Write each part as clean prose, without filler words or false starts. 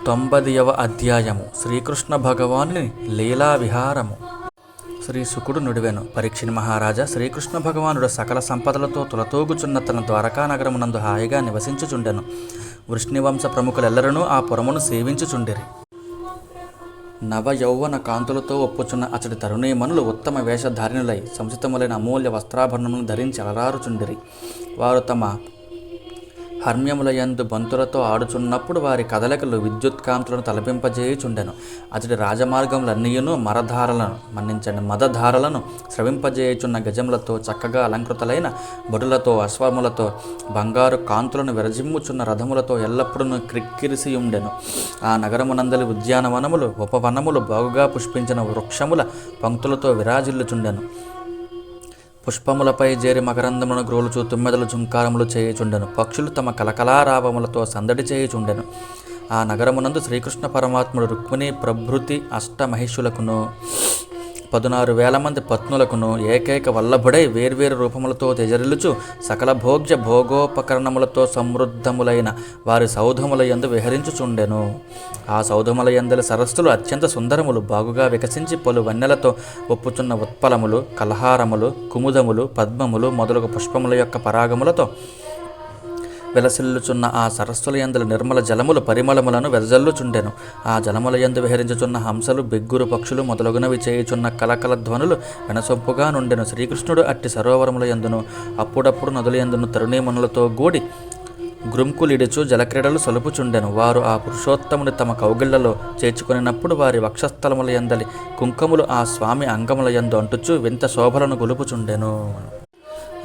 90వ అధ్యాయము శ్రీకృష్ణ భగవానుని లీలా విహారము. శ్రీ శుకుడు నుడివెను. పరీక్షిణి మహారాజా, శ్రీకృష్ణ భగవానుడు సకల సంపదలతో తులతూగుచున్న తన ద్వారకా నగరమునందు హాయిగా నివసించుచుండెను. వృష్ణివంశ ప్రముఖులెల్లరూ ఆ పురమును సేవించుచుండిరి. నవ యౌవన కాంతులతో ఒప్పుచున్న అతడి తరుణీమణులు ఉత్తమ వేషధారిణులై సంసితములైన అమూల్య వస్త్రాభరణములను ధరించి అలరారుచుండిరి. వారు తమ హర్మ్యములయందు బంతులతో ఆడుచున్నప్పుడు వారి కదలికలు విద్యుత్కాంతులను తలపింపజేయుచుండెను. అతడి రాజమార్గములన్నీయును మదధారలను స్రవింపజేయుచున్న గజములతో చక్కగా అలంకృతలైన బడులతో అశ్వములతో బంగారు కాంతులను విరజిమ్ముచున్న రథములతో ఎల్లప్పుడూ క్రిక్కిరిసియుండెను. ఆ నగరమునందలి ఉద్యానవనములు ఉపవనములు బాగుగా పుష్పించిన వృక్షముల పంక్తులతో విరాజిల్లుచుండెను. పుష్పములపై చేరి మకరందమును గ్రోలుచు తుమ్మెదలు ఝుంకారములు చేయుచుండెను. పక్షులు తమ కలకలారావములతో సందడి చేయుచుండెను. ఆ నగరమునందు శ్రీకృష్ణ పరమాత్ముడు రుక్మిణి ప్రభృతి అష్టమహిషులకును 16,000 మంది పత్నులకును ఏకైక వల్లభుడై వేర్వేరు రూపములతో తెజరిల్లుచు సకల భోగ్య భోగోపకరణములతో సమృద్ధములైన వారి సౌధములయందు విహరించుచుండెను. ఆ సౌధములయందలి సరస్సులు అత్యంత సుందరములు, బాగుగా వికసించి పలు వన్నెలతో ఒప్పుచున్న ఉత్పలములు, కలహారములు, కుముదములు, పద్మములు మొదలగు పుష్పముల యొక్క పరాగములతో వెలసిల్లుచున్న ఆ సరస్సులయందుల నిర్మల జలములు పరిమళములను వెదజల్లుచుండెను. ఆ జలములయందు విహరించుచున్న హంసలు, బెగ్గురు పక్షులు మొదలగునవి చేయుచున్న కలకల ధ్వనులు వినసొంపుగా నుండెను. శ్రీకృష్ణుడు అట్టి సరోవరములయందును అప్పుడప్పుడు నదులయందును తరుణీమణులతో గూడి గ్రుంకులిడుచు జలక్రీడలు సొలుపుచుండెను. వారు ఆ పురుషోత్తముని తమ కౌగిళ్లలో చేర్చుకొనినప్పుడు వారి వక్షస్థలములయందలి కుంకములు ఆ స్వామి అంగములయందు అంటుచు వింత శోభలను గొలుపుచుండెను.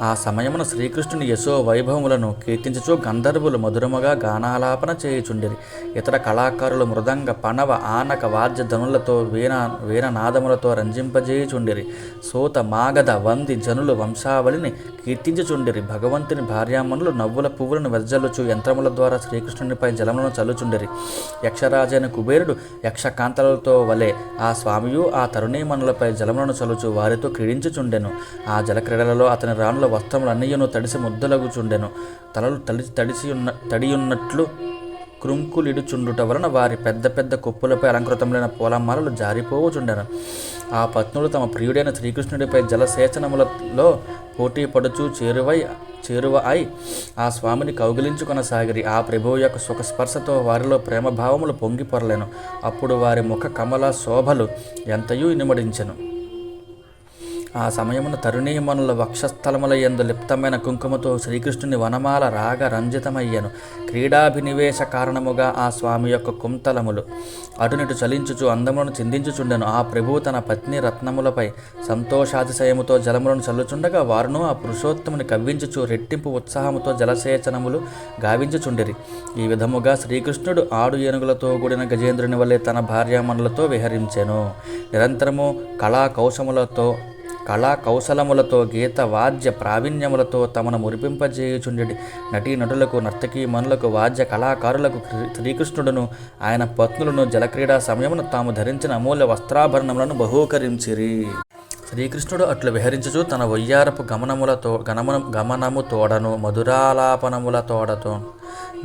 ఆ సమయమున శ్రీకృష్ణుని యశో వైభవములను కీర్తించుచు గంధర్వులు మధురముగా గానాలాపన చేయుచుండిరి. ఇతర కళాకారులు మృదంగ, పణవ, ఆనక వాద్య ధనులతో వీణనాదములతో రంజింపజేయుచుండిరి. సూత, మాగధ, వంది జనులు వంశావళిని కీర్తించుచుండిరి. భగవంతుని భార్యామణులు నవ్వుల పువ్వులను వెదజల్లుచు యంత్రముల ద్వారా శ్రీకృష్ణునిపై జలములను చల్లుచుండిరి. యక్షరాజైన కుబేరుడు యక్షకాంతలతో వలె ఆ స్వామియు ఆ తరుణీమణులపై జలములను చల్లుచు వారితో క్రీడించుచుండెను. ఆ జలక్రీడలలో అతని రాణుల వస్త్రములన్నీయును తడిసి ముద్దలగుచుండెను. తలలు తడియున్నట్లు కృంకులిడుచుండుట వలన వారి పెద్ద పెద్ద కొప్పులపై అలంకృతములైన పూలమాలలు జారిపోవుచుండెను. ఆ పత్నులు తమ ప్రియుడైన శ్రీకృష్ణుడిపై జలసేచనములలో పోటీ పడుచు చేరువ అయి ఆ స్వామిని కౌగిలించుకొనసాగిరి. ఆ ప్రభువు యొక్క సుఖస్పర్శతో వారిలో ప్రేమభావములు పొంగి పొరలేను. అప్పుడు వారి ముఖ కమల శోభలు ఎంతయూ ఇనుమడించెను. ఆ సమయమున తరుణీమణుల వక్షస్థలముల యందు లిప్తమైన కుంకుమతో శ్రీకృష్ణుని వనమాల రాగ రంజితమయ్యను. క్రీడాభినివేశ కారణముగా ఆ స్వామి యొక్క కుంతలములు అటునిటు చలించుచు అందములను చిందించుచుండెను. ఆ ప్రభువు తన పత్ని రత్నములపై సంతోషాతిశయముతో జలములను చల్లుచుండగా వారును ఆ పురుషోత్తముని కవ్వించుచు రెట్టింపు ఉత్సాహముతో జలసేచనములు గావించుచుండిరి. ఈ విధముగా శ్రీకృష్ణుడు ఆడు ఏనుగులతో కూడిన గజేంద్రుని వలె తన భార్యామణులతో విహరించెను. నిరంతరము కళా కౌశలములతో గీత వాద్య ప్రావీణ్యములతో తమను మురిపింపజేయుచుండెడి నటీనటులకు, నర్తకీమణులకు, వాద్య కళాకారులకు శ్రీకృష్ణుడును ఆయన పత్నులను జలక్రీడా సమయమును తాము ధరించిన అమూల్య వస్త్రాభరణములను బహూకరించిరి. శ్రీకృష్ణుడు అట్లు విహరించుచు తన వయ్యారపు గమనము తోడను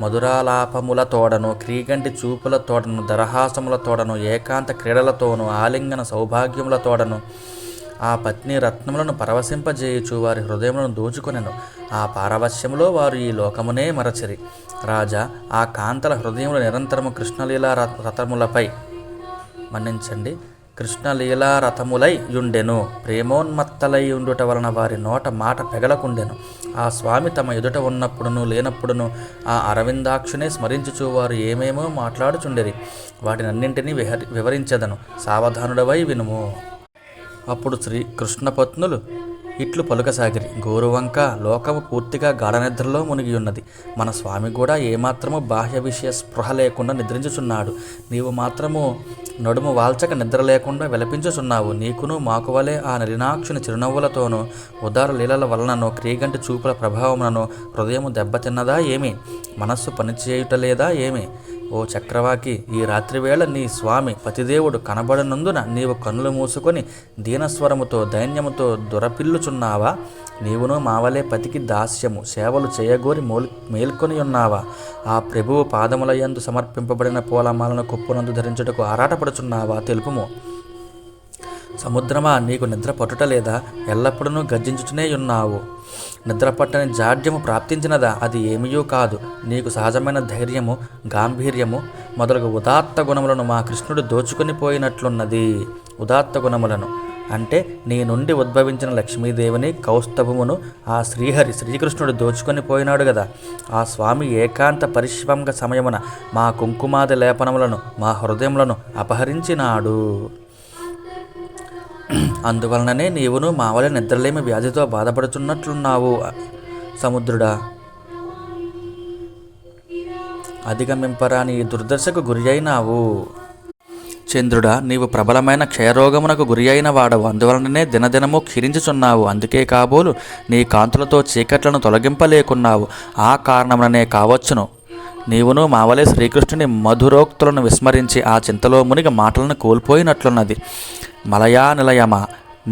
మధురాలాపముల తోడను క్రీగంటి చూపుల తోడను దరహాసముల తోడను ఏకాంత క్రీడలతోనూ ఆలింగన సౌభాగ్యముల తోడను ఆ పత్ని రత్నములను పరవశింపజేయుచు వారి హృదయములను దోచుకొనెను. ఆ పారవశ్యములో వారు ఈ లోకమునే మరచిరి. రాజా, ఆ కాంతల హృదయములు నిరంతరము కృష్ణలీలా రథములై యుండెను. ప్రేమోన్మత్తలై ఉండుట వలన వారి నోట మాట పెగలకుండెను. ఆ స్వామి తమ ఎదుట ఉన్నప్పుడును లేనప్పుడును ఆ అరవిందాక్షునే స్మరించుచు వారు ఏమేమో మాట్లాడుచుండిరి. వాటినన్నింటినీ వివరించెదను, సావధానుడవై వినుము. అప్పుడు శ్రీ కృష్ణపత్నులు ఇట్లు పలుకసాగిరి. గోరువంక, లోకము పూర్తిగా గాఢనిద్రలో మునిగియున్నది. మన స్వామి కూడా ఏమాత్రము బాహ్య విషయ స్పృహ లేకుండా నిద్రించుచున్నాడు. నీవు మాత్రము నడుము వాల్చక నిద్ర లేకుండా విలపించుచున్నావు. నీకును మాకు వలె ఆ నలినాక్షుని చిరునవ్వులతోనూ ఉదార లీలల వలనను క్రీగంటి చూపుల ప్రభావమునను హృదయము దెబ్బతిన్నదా ఏమి? మనస్సు పనిచేయుటలేదా ఏమి? ఓ చక్రవాకి, ఈ రాత్రివేళ నీ స్వామి పతిదేవుడు కనబడనందున నీవు కన్నులు మూసుకొని దీనస్వరముతో దైన్యముతో దొరపిల్లుచున్నావా? నీవును మావలే పతికి దాస్యము సేవలు చేయగోరి మేల్కొని ఉన్నావా? ఆ ప్రభువు పాదముల యందు సమర్పింపబడిన పూలమాలను కొప్పునందు ధరించుటకు ఆరాటపడుచున్నావా? తెలుపుము. సముద్రమా, నీకు నిద్ర పట్టుటలేదా? ఎల్లప్పుడూ గర్జించుటూనే ఉన్నావు. నిద్ర పట్టని జాడ్యము ప్రాప్తించినదా? అది ఏమీయూ కాదు. నీకు సహజమైన ధైర్యము, గాంభీర్యము మొదలగు ఉదాత్త గుణములను మా కృష్ణుడు దోచుకొని పోయినట్లున్నది. ఉదాత్త గుణములను అంటే నీ నుండి ఉద్భవించిన లక్ష్మీదేవిని, కౌస్తభమును ఆ శ్రీకృష్ణుడు దోచుకొని పోయినాడు గదా. ఆ స్వామి ఏకాంత పరిశ్వంగ సమయమున మా కుంకుమాది లేపనములను, మా హృదయములను అపహరించినాడు. అందువలననే నీవును మావలే నిద్రలేమి వ్యాధితో బాధపడుచున్నట్లున్నావు. సముద్రుడా, అధిగమింపరాని ఈ దుర్దశకు గురి అయినావు. చంద్రుడా, నీవు ప్రబలమైన క్షయరోగమునకు గురి అయిన వాడవు. అందువలననే దినదినము క్షీణించుచున్నావు. అందుకే కాబోలు నీ కాంతులతో చీకట్లను తొలగింపలేకున్నావు. ఆ కారణముననే కావచ్చును నీవును మావలే శ్రీకృష్ణుని మధురోక్తులను విస్మరించి ఆ చింతలో మునిగి మాటలను కోల్పోయినట్లున్నది. మలయా నిలయమా,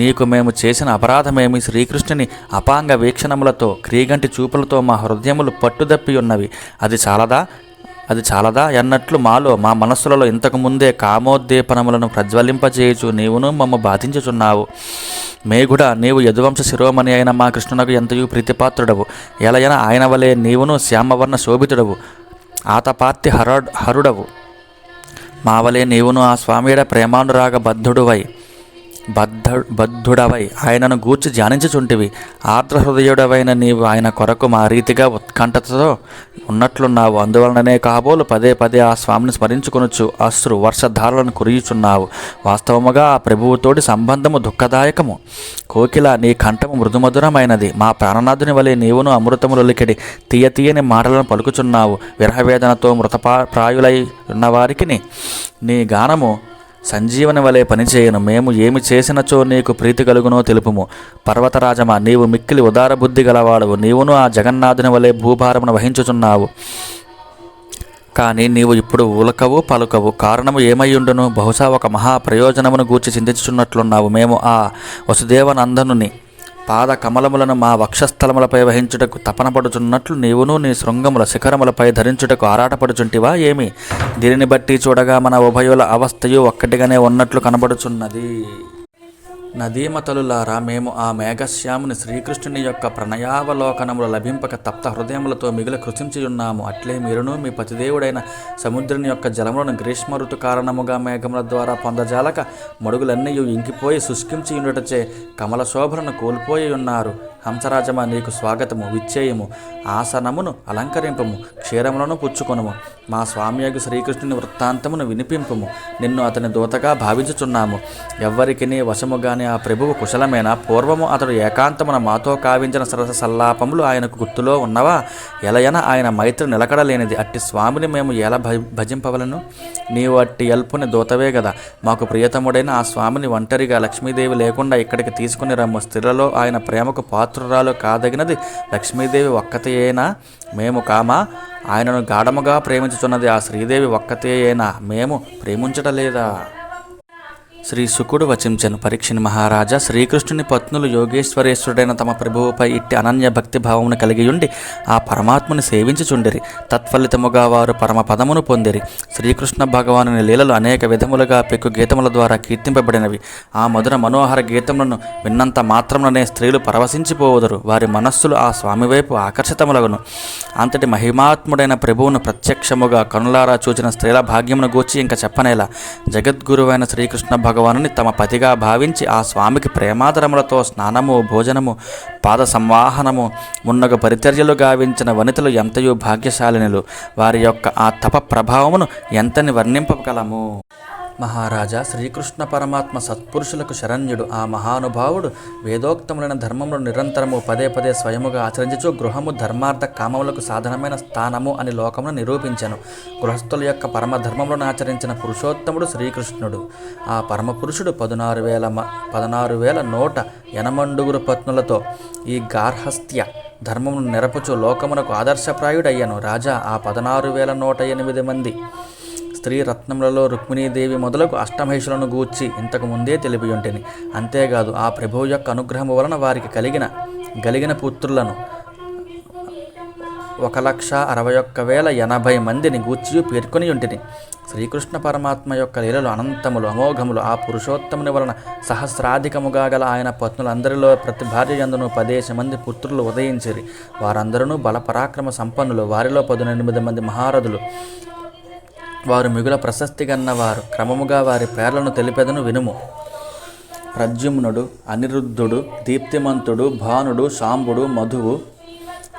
నీకు మేము చేసిన అపరాధమేమి? శ్రీకృష్ణుని అపాంగ వీక్షణములతో క్రీగంటి చూపులతో మా హృదయములు పట్టుదప్పి ఉన్నవి. అది చాలదా ఎన్నట్లు మా మనస్సులలో ఇంతకుముందే కామోద్దీపనములను ప్రజ్వలింపజేయుచు నీవును మమ్మ బాధించుచున్నావు. మేఘుడా, నీవు యదువంశ శిరోమణి అయిన మా కృష్ణునకు ఎంతయు ప్రీతిపాత్రుడవు. ఎలయన ఆయన వలె నీవును శ్యామవర్ణ శోభితుడవు, ఆతపార్తి హరుడవు. మావలే నీవును ఆ స్వామియడ ప్రేమానురాగ బద్ధుడవై ఆయనను గూర్చి ధ్యానించుచుంటివి. ఆర్ద్ర హృదయుడవైన నీవు ఆయన కొరకు మా రీతిగా ఉత్కంఠతో ఉన్నట్లున్నావు. అందువలననే కాబోలు పదే పదే ఆ స్వామిని స్మరించుకొనుచు అశ్రు వర్షధారలను కురియుచున్నావు. వాస్తవముగా ఆ ప్రభువుతోటి సంబంధము దుఃఖదాయకము. కోకిల, నీ కంఠము మృదుమధురమైనది. మా ప్రాణనాథుని వలె నీవును అమృతములొలికెడి తీయని మాటలను పలుకుచున్నావు. విరహవేదనతో మృతప్రాయులై ఉన్నవారికి నీ గానము సంజీవని వలె పనిచేయను. మేము ఏమి చేసినచో నీకు ప్రీతి కలుగునో తెలుపుము. పర్వతరాజమా, నీవు మిక్కిలి ఉదార బుద్ధి గలవాడవు. నీవును ఆ జగన్నాథుని వలె భూభారమును వహించుచున్నావు. కానీ నీవు ఇప్పుడు ఉలకవు పలుకవు. కారణము ఏమయ్యుండును? బహుశా ఒక మహా ప్రయోజనమును గూర్చి చింతించుచున్నట్లున్నావు. మేము ఆ వసుదేవనందనుని పాద కమలములను మా వక్షస్థలములపై వహించుటకు తపనపడుచున్నట్లు నీవును నీ శృంగముల శిఖరములపై ధరించుటకు ఆరాటపడుచుంటివా ఏమి? దీనిని బట్టి చూడగా మన ఉభయుల అవస్థయు ఒక్కటిగానే ఉన్నట్లు కనబడుచున్నది. నదీమతలులారా, మేము ఆ మేఘశ్యాముని శ్రీకృష్ణుని యొక్క ప్రణయావలోకనములు లభింపక తప్త హృదయములతో మిగులు కృషించియున్నాము. అట్లే మీరును మీ పతిదేవుడైన సముద్రుని యొక్క జలములను గ్రీష్మ ఋతు కారణముగా మేఘముల ద్వారా పొందజాలక మడుగులన్నీ ఇంకిపోయి శుష్కించియుండుటచే కమల శోభలను కోల్పోయి ఉన్నారు. హంసరాజమా, నీకు స్వాగతము. విచ్చేయము, ఆసనమును అలంకరింపము, క్షీరములను పుచ్చుకొనుము. మా స్వామియగు శ్రీకృష్ణుని వృత్తాంతమును వినిపింపుము. నిన్ను అతని దూతగా భావించుచున్నాము. ఎవ్వరికి వశముగానే ఆ ప్రభువు కుశలమేనా? పూర్వము అతడు ఏకాంతమున మాతో కావించిన సరస సల్లాపములు ఆయనకు గుర్తులో ఉన్నవా? ఎలయన ఆయన మైత్రి నిలకడలేనిది. అట్టి స్వామిని మేము ఎలా భజింపవలను? నీవు అట్టి ఎల్పుని దూతవే గదా. మాకు ప్రియతముడైన ఆ స్వామిని ఒంటరిగా లక్ష్మీదేవి లేకుండా ఇక్కడికి తీసుకుని రమ్ము. స్త్రీలలో ఆయన ప్రేమకు పాత్రురాలు కాదగినది లక్ష్మీదేవి ఒక్కతేనా? మేము కామా? ఆయనను గాఢముగా ప్రేమించుచున్నది ఆ శ్రీదేవి ఒక్కతేనా? మేము ప్రేమించటలేదా? శ్రీ శుకుడు వచించెను. పరీక్షిని మహారాజా, శ్రీకృష్ణుని పత్నులు యోగేశ్వరేశ్వరుడైన తమ ప్రభువుపై ఇట్టి అనన్య భక్తి భావమును కలిగియుండి ఆ పరమాత్మని సేవించుచుండిరి. తత్ఫలితముగా వారు పరమ పదమును పొందిరి. శ్రీకృష్ణ భగవానుని లీలలు అనేక విధములుగా పెక్కు గీతముల ద్వారా కీర్తింపబడినవి. ఆ మధుర మనోహర గీతములను విన్నంత మాత్రముననే స్త్రీలు పరవశించిపోవుదురు. వారి మనస్సులు ఆ స్వామి వైపు ఆకర్షితములగును. అంతటి మహిమాత్ముడైన ప్రభువును ప్రత్యక్షముగా కనులారా చూచిన స్త్రీల భాగ్యమును గూర్చి ఇంకా చెప్పనేలా. జగద్గురువైన శ్రీకృష్ణ భగవానుని తమ పతిగా భావించి ఆ స్వామికి ప్రేమాదరములతో స్నానము, భోజనము, పాద సంవాహనము మున్నగు పరిచర్యలు గావించిన వనితలు ఎంతయో భాగ్యశాలినులు. వారి యొక్క ఆ తప ప్రభావమును ఎంతని వర్ణింపగలము. మహారాజా, శ్రీకృష్ణ పరమాత్మ సత్పురుషులకు శరణ్యుడు. ఆ మహానుభావుడు వేదోక్తములైన ధర్మములు నిరంతరము పదే పదే స్వయముగా ఆచరించుచు గృహము ధర్మార్థ కామములకు సాధనమైన స్థానము అని లోకమును నిరూపించెను. గృహస్థుల యొక్క పరమధర్మములను ఆచరించిన పురుషోత్తముడు శ్రీకృష్ణుడు. ఆ పరమపురుషుడు 16,180 పత్నులతో ఈ గార్హస్థ్య ధర్మమును నెరపుచు లోకమునకు ఆదర్శప్రాయుడయ్యను. రాజా, ఆ 16,108 మంది స్త్రీ రత్నములలో రుక్మిణీదేవి మొదలగు అష్టమహిషులను గూర్చి ఇంతకు ముందే తెలిపియుంటిని. అంతేకాదు ఆ ప్రభువు యొక్క అనుగ్రహము వలన వారికి కలిగిన పుత్రులను 1,61,080 మందిని గూర్చి పేర్కొని ఉంటిని. శ్రీకృష్ణ పరమాత్మ యొక్క లీలలు అనంతములు అమోఘములు. ఆ పురుషోత్తముని వలన సహస్రాధికముగా గల ఆయన పత్నులందరిలో ప్రతి భార్య యందును 10 మంది పుత్రులు ఉదయించిరి. వారందరూ బలపరాక్రమ సంపన్నులు. వారిలో 18 మంది మహారథులు. వారు మిగుల ప్రశస్తి గన్నవారు. క్రమముగా వారి పేర్లను తెలిపెదను వినుము. ప్రద్యుమ్నుడు, అనిరుద్ధుడు, దీప్తిమంతుడు, భానుడు, శాంబుడు, మధువు,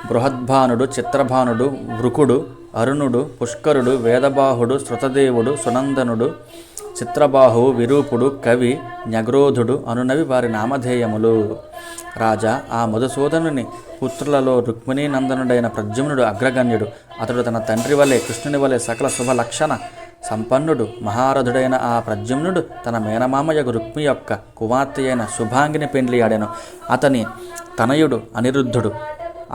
బృహద్భానుడు, చిత్రభానుడు, వృకుడు, అరుణుడు, పుష్కరుడు, వేదబాహుడు, శృతదేవుడు, సునందనుడు, చిత్రబాహువు, విరూపుడు, కవి, న్యగ్రోధుడు అనునవి వారి నామధేయములు. రాజా, ఆ మధుసూదనుని పుత్రులలో రుక్మిణీనందనుడైన ప్రద్యుమ్నుడు అగ్రగణ్యుడు. అతడు తన తండ్రి వలె కృష్ణుని వలె సకల శుభలక్షణ సంపన్నుడు. మహారథుడైన ఆ ప్రద్యుమ్నుడు తన మేనమామయగు రుక్మి యొక్క కుమార్తె అయిన శుభాంగిని పెండ్లియాడెను. అతని తనయుడు అనిరుద్ధుడు.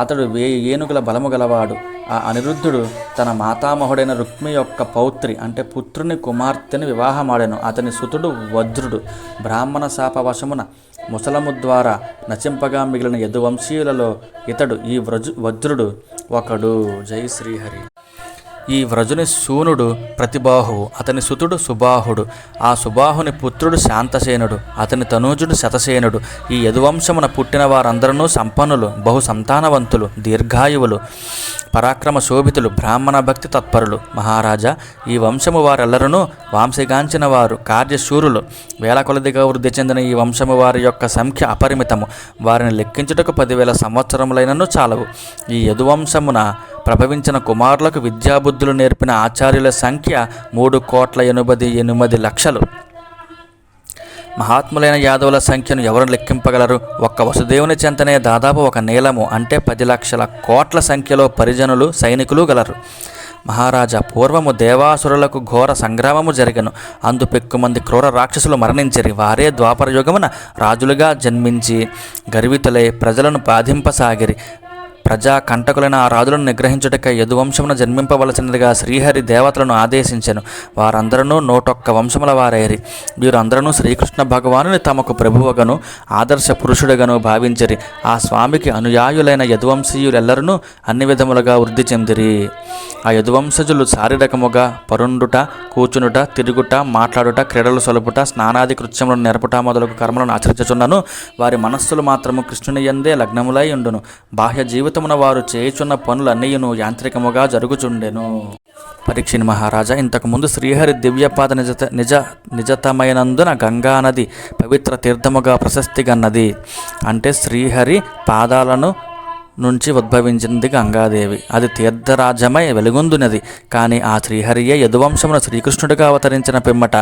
అతడు 1000 ఏనుగుల బలము గలవాడు. ఆ అనిరుద్ధుడు తన మాతామహుడైన రుక్మి యొక్క పౌత్రి అంటే పుత్రుని కుమార్తెను వివాహమాడెను. అతని సుతుడు వజ్రుడు. బ్రాహ్మణ శాపవశమున ముసలము ద్వారా నచింపగా మిగిలిన యదువంశీయులలో ఇతడు ఈ వజ్రుడు ఒకడు. జై శ్రీహరి. ఈ వ్రజుని సూనుడు ప్రతిబాహువు. అతని సుతుడు సుబాహుడు. ఆ సుబాహుని పుత్రుడు శాంతసేనుడు. అతని తనూజుడు శతసేనుడు. ఈ యదువంశమున పుట్టిన వారందరూ సంపన్నులు, బహు సంతానవంతులు, దీర్ఘాయువులు, పరాక్రమ శోభితులు, బ్రాహ్మణ భక్తి తత్పరులు. మహారాజా, ఈ వంశము వారెల్లరూ వాంశగాంచిన వారు, కార్యశూరులు. వేల కొలదిగా వృద్ధి చెందిన ఈ వంశము వారి యొక్క సంఖ్య అపరిమితము. వారిని లెక్కించుటకు 10,000 సంవత్సరములైనను చాలవు. ఈ యదువంశమున ప్రభవించిన కుమారులకు విద్యాబుద్ధులు నేర్పిన ఆచార్యుల సంఖ్య 3,88,00,000. మహాత్ములైన యాదవుల సంఖ్యను ఎవరు లెక్కింపగలరు? ఒక్క వసుదేవుని చెంతనే దాదాపు 1 నీలము అంటే 10,00,00,000 సంఖ్యలో పరిజనులు, సైనికులు గలరు. మహారాజా, పూర్వము దేవాసురులకు ఘోర సంగ్రామము జరిగెను. అందు పెక్కుమంది క్రూర రాక్షసులు మరణించిరి. వారే ద్వాపర యుగమున రాజులుగా జన్మించి గర్వితులై ప్రజలను బాధింపసాగిరి. ప్రజా కంటకులైన ఆ రాజులను నిగ్రహించుటకై యదువంశమున జన్మింపవలసినదిగా శ్రీహరి దేవతలను ఆదేశించెను. వారందరూ 101 వంశముల వారైరి. వీరందరూ శ్రీకృష్ణ భగవానుని తమకు ప్రభువగను ఆదర్శ పురుషుడుగను భావించిరి. ఆ స్వామికి అనుయాయులైన యదువంశీయులెల్లరూ అన్ని విధములుగా వృద్ధి చెందిరి. ఆ యదువంశజులు శారీరకముగా పరుండుట, కూచునుట, తిరుగుట, మాట్లాడుట, క్రీడలు సొలుపుట, స్నానాది కృత్యములను నెరపుట మొదలగు కర్మలను ఆచరించుచున్నను వారి మనస్సులు మాత్రము కృష్ణుని యందే లగ్నములై ఉండును. బాహ్య జీవితమున వారు చేయుచున్న పనులన్నీయును యాంత్రికముగా జరుగుచుండెను. పరీక్షిణి మహారాజా, ఇంతకుముందు శ్రీహరి దివ్యపాద నిజతమైనందున గంగానది పవిత్ర తీర్థముగా ప్రశస్తిగన్నది. అంటే శ్రీహరి పాదాలను నుంచి ఉద్భవించింది గంగాదేవి. అది తీర్థరాజ్యమై వెలుగొందునది. కానీ ఆ శ్రీహరియే యదువంశమున శ్రీకృష్ణుడిగా అవతరించిన పిమ్మట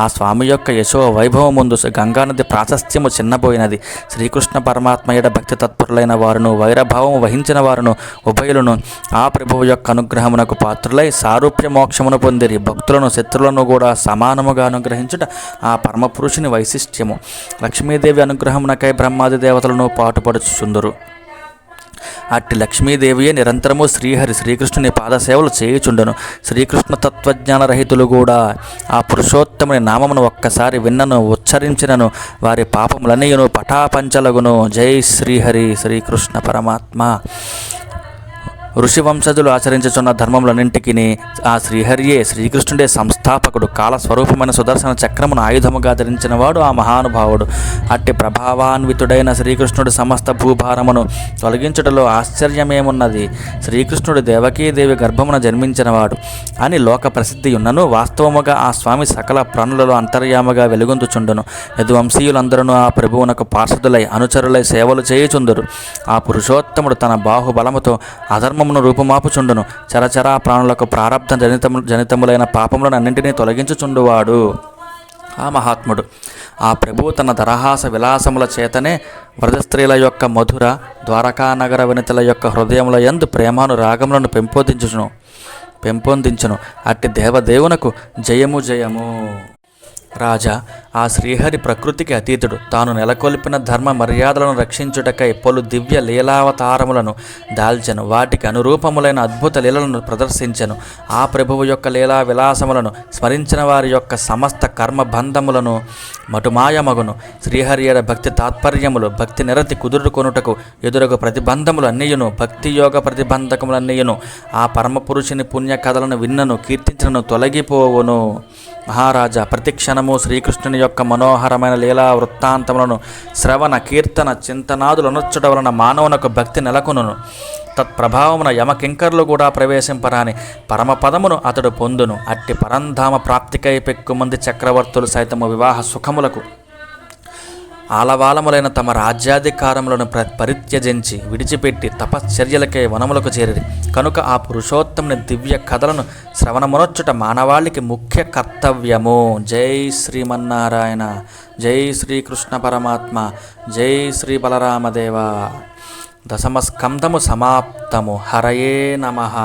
ఆ స్వామి యొక్క యశో వైభవం ముందు గంగానది ప్రాశస్త్యము చిన్నబోయినది. శ్రీకృష్ణ పరమాత్మయుడ భక్తి తత్పరులైన వారును, వైరభావము వహించిన వారును ఉభయులను ఆ ప్రభువు యొక్క అనుగ్రహమునకు పాత్రులై సారూప్య మోక్షమును పొందిరి. భక్తులను, శత్రులను కూడా సమానముగా అనుగ్రహించుట ఆ పరమపురుషుని వైశిష్ట్యము. లక్ష్మీదేవి అనుగ్రహమునకై బ్రహ్మాది దేవతలను పాటుపడుచుచుందురు. అట్టి లక్ష్మీదేవియే నిరంతరము శ్రీకృష్ణుని పాదసేవలు చేయుచుండెను. శ్రీకృష్ణ తత్వజ్ఞాన రహితులు కూడా ఆ పురుషోత్తముని నామమును ఒక్కసారి విన్నను, ఉచ్చరించినను వారి పాపములన్నీయును పటాపంచలగును. జై శ్రీహరి. శ్రీకృష్ణ పరమాత్మ ఋషివంశజులు ఆచరించుచున్న ధర్మములన్నింటికి ఆ శ్రీహరియే, శ్రీకృష్ణుడే సంస్థాపకుడు. కాలస్వరూపమైన సుదర్శన చక్రమును ఆయుధముగా ధరించినవాడు ఆ మహానుభావుడు. అట్టి ప్రభావాన్వితుడైన శ్రీకృష్ణుడు సమస్త భూభారమును తొలగించుటలో ఆశ్చర్యమేమున్నది? శ్రీకృష్ణుడు దేవకీదేవి గర్భమున జన్మించినవాడు అని లోక ప్రసిద్ధి ఉన్నను వాస్తవముగా ఆ స్వామి సకల ప్రాణులలో అంతర్యామగా వెలుగొందుచుండును. యదువంశీయులందరూ ఆ ప్రభువునకు పార్షదులై అనుచరులై సేవలు చేయుచుందురు. ఆ పురుషోత్తముడు తన బాహుబలముతో అధర్మమును రూపుమాపుచుండును. చరచరా ప్రాణులకు ప్రారబ్ధ జనితములైన పాపములను అన్నింటినీ తొలగించుచుండువాడు ఆ మహాత్ముడు. ఆ ప్రభువు తన దరహాస విలాసముల చేతనే వ్రజస్త్రీల యొక్క మధుర ద్వారకానగర వనితల యొక్క హృదయముల యందు ప్రేమానురాగములను పెంపొందించును. అట్టి దేవదేవునకు జయము జయము. రాజా, ఆ శ్రీహరి ప్రకృతికి అతీతుడు. తాను నెలకొల్పిన ధర్మ మర్యాదలను రక్షించుటకై పలు దివ్య లీలావతారములను దాల్చెను. వాటికి అనురూపములైన అద్భుత లీలలను ప్రదర్శించెను. ఆ ప్రభువు యొక్క లీలా విలాసములను స్మరించిన వారి యొక్క సమస్త కర్మబంధములను మటుమాయమగును. శ్రీహరియడ భక్తి తాత్పర్యములు, భక్తి నిరతి కుదురుకొనుటకు ఎదురగు ప్రతిబంధములు అన్నీయును, భక్తి యోగ ప్రతిబంధకములన్నీయును ఆ పరమపురుషుని పుణ్య కథలను విన్నను, కీర్తించను తొలగిపోవును. మహారాజా, ప్రతిక్షణము శ్రీకృష్ణుని యొక్క మనోహరమైన లీలా వృత్తాంతములను శ్రవణ కీర్తన చింతనాదులు అనొచ్చుట వలన మానవునకు భక్తి నెలకొనును. తత్ప్రభావమున యమకింకర్లు కూడా ప్రవేశింపరాని పరమపదమును అతడు పొందును. అట్టి పరంధామ ప్రాప్తికై పెక్కుమంది చక్రవర్తులు సైతము వివాహ సుఖములకు ఆలవాలములైన తమ రాజ్యాధికారములను పరిత్యజించి విడిచిపెట్టి తపశ్చర్యలకై వనములకు చేరిరి. కనుక ఆ పురుషోత్తముని దివ్య కథలను శ్రవణమునొచ్చుట మానవాళికి ముఖ్య కర్తవ్యము. జై శ్రీమన్నారాయణ, జై శ్రీకృష్ణ పరమాత్మ, జై శ్రీ బలరామదేవ. దశమ స్కంధము సమాప్తము. హరయే నమః.